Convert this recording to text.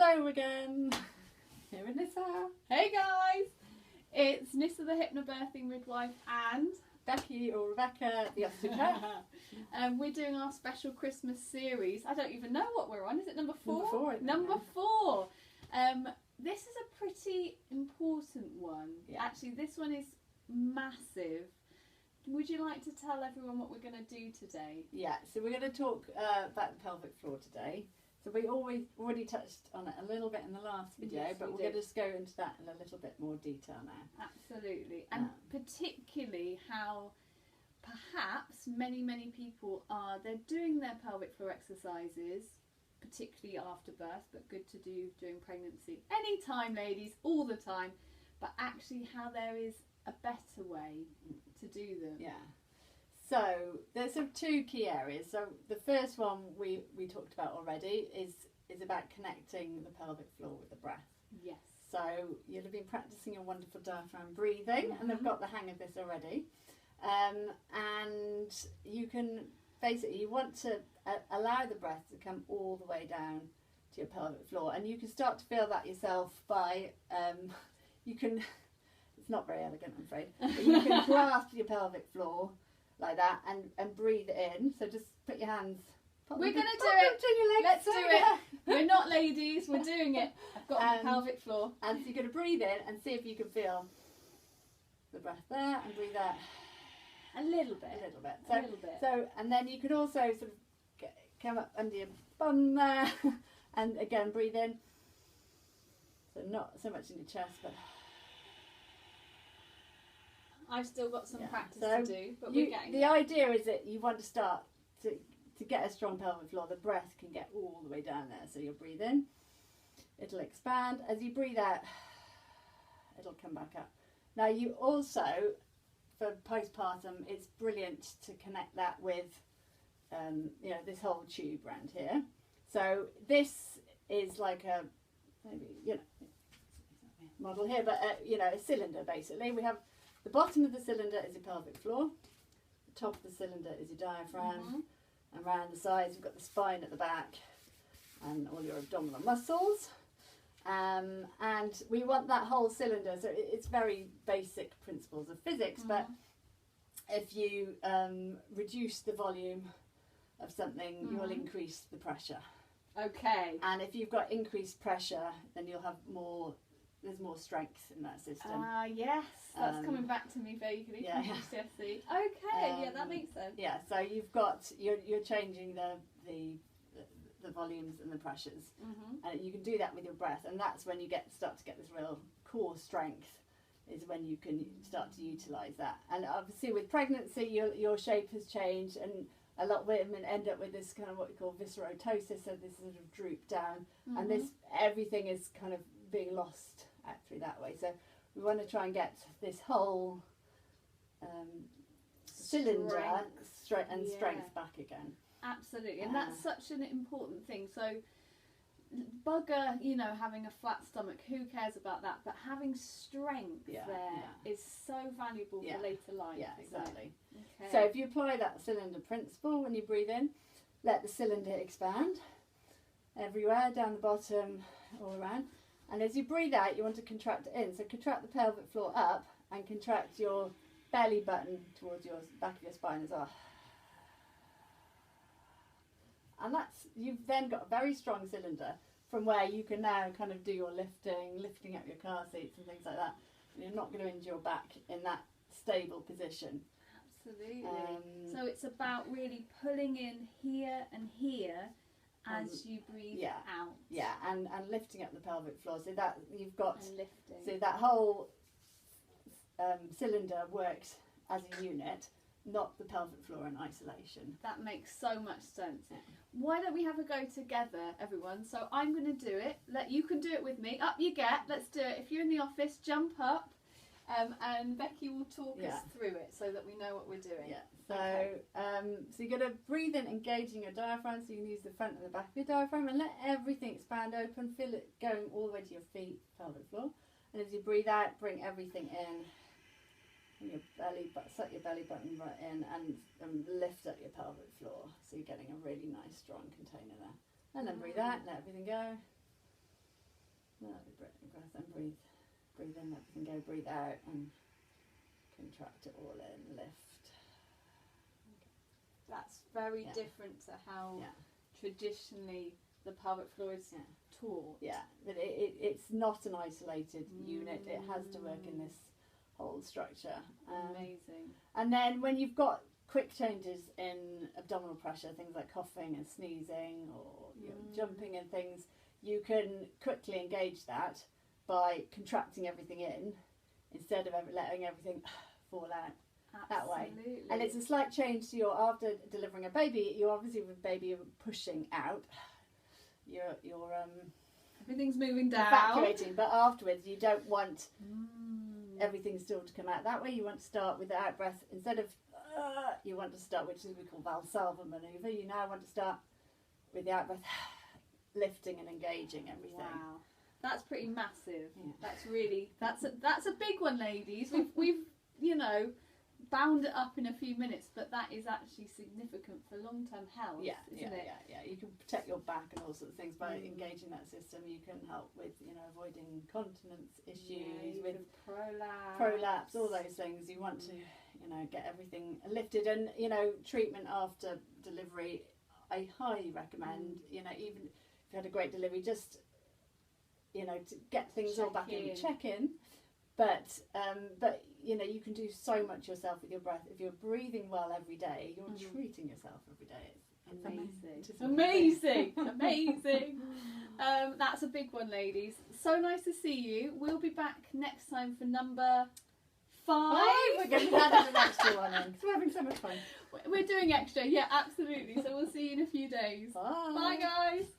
Hello again. Here is Nissa. Hey guys, it's Nissa the hypnobirthing midwife and Becky or Rebecca the obstetrician. we're doing our special Christmas series. I don't even know what we're on. Is it number 4? Number 4. Number 4. This is a pretty important one. Yeah. Actually, this one is massive. Would you like to tell everyone what we're going to do today? Yeah, so we're going to talk about the pelvic floor today. So we already touched on it a little bit in the last video, Yes, but we're going to just go into that in a little bit more detail now. Absolutely. And particularly how perhaps many people they're doing their pelvic floor exercises, particularly after birth, but good to do during pregnancy. Anytime, ladies, all the time. But actually how there is a better way to do them. Yeah. So there's sort of 2 key areas. So the first one we talked about already is about connecting the pelvic floor with the breath. Yes. So you'll have been practicing your wonderful diaphragm breathing, and they've got the hang of this already. And you can basically, you want to allow the breath to come all the way down to your pelvic floor, and you can start to feel that yourself by you can. It's not very elegant, I'm afraid. But you can grasp your pelvic floor like that and breathe in. So just put your hands. We're going to do it. Your legs. Let's do it. We're not ladies. We're doing it. I've got the pelvic floor. And so you're going to breathe in and see if you can feel the breath there, and breathe out. A little bit. A little bit. A little bit. So, and then you could also sort of come up under your bum there, and again breathe in. So not so much in your chest, but. I've still got some practice so to do, but we're getting the idea is that you want to start to get a strong pelvic floor. The breath can get all the way down there. So you'll breathe in, it'll expand. As you breathe out, it'll come back up. Now you also, for postpartum, it's brilliant to connect that with, this whole tube around here. So this is like a, maybe, model here, but a cylinder basically. We have the bottom of the cylinder is your pelvic floor, the top of the cylinder is your diaphragm, and around the sides you've got the spine at the back and all your abdominal muscles. And we want that whole cylinder, so it's very basic principles of physics, but if you reduce the volume of something, you will increase the pressure. Okay. And if you've got increased pressure, then you'll have there's more strength in that system. Yes, that's coming back to me vaguely from GCSE. Okay, yeah, that makes sense. Yeah, so you're changing the volumes and the pressures, and you can do that with your breath, and that's when you start to get this real core strength. Is when you can start to utilise that. And obviously with pregnancy, your shape has changed, and a lot of women end up with this kind of what we call viscerotosis, so this sort of droop down, and everything is kind of being lost out through that way. So we want to try and get this whole cylinder strength back again. Absolutely, and that's such an important thing. So bugger, having a flat stomach, who cares about that? But having strength is so valuable for later life. Yeah, exactly. Okay. So if you apply that cylinder principle when you breathe in, let the cylinder expand everywhere, down the bottom, all around. And as you breathe out, you want to contract it in. So contract the pelvic floor up and contract your belly button towards your back of your spine as well. And you've then got a very strong cylinder from where you can now kind of do your lifting up your car seats and things like that. And you're not going to injure your back in that stable position. Absolutely. So it's about really pulling in here and here as you breathe out. Yeah, and lifting up the pelvic floor. So that you've got, and lifting. So that whole cylinder works as a unit, not the pelvic floor in isolation. That makes so much sense. Yeah. Why don't we have a go together, everyone? So I'm going to do it. You can do it with me. Up you get. Let's do it. If you're in the office, jump up. And Becky will talk us through it so that we know what we're doing. Yeah. So, so you're going to breathe in, engaging your diaphragm. So you can use the front and the back of your diaphragm and let everything expand open. Feel it going all the way to your feet, pelvic floor. And as you breathe out, bring everything in. And your belly, set your belly button right in, and lift up your pelvic floor. So you're getting a really nice, strong container there. And then breathe out, let everything go. Lovely breath and breathe. Breathe in, let everything go. Breathe out and contract it all in. Lift. That's very Yeah. different to how Yeah. traditionally the pelvic floor is Yeah. taught. Yeah, but it's not an isolated unit. It has to work in this whole structure. Amazing. And then when you've got quick changes in abdominal pressure, things like coughing and sneezing or jumping and things, you can quickly engage that by contracting everything in instead of letting everything fall out. That way. Absolutely. And it's a slight change to after delivering a baby, you obviously with baby you're pushing out. You're everything's moving down. evacuating, but afterwards you don't want everything still to come out that way. You want to start with the out breath instead of you want to start, which is we call Valsalva maneuver. You now want to start with the out breath, lifting and engaging everything. Wow, that's pretty massive. Yeah. That's a big one, ladies. We've bound it up in a few minutes, but that is actually significant for long-term health, isn't it? Yeah. You can protect your back and all sorts of things by engaging that system. You can help with avoiding continence issues, with prolapse, all those things. You want to get everything lifted, and treatment after delivery I highly recommend. Even if you had a great delivery, just to get things all back in, check in. But you can do so much yourself with your breath. If you're breathing well every day, you're treating yourself every day. It's amazing. That's a big one, ladies. So nice to see you. We'll be back next time for number 5. We're going to add an extra one in because we're having so much fun. We're doing extra, yeah, absolutely. So we'll see you in a few days. Bye. Bye, guys.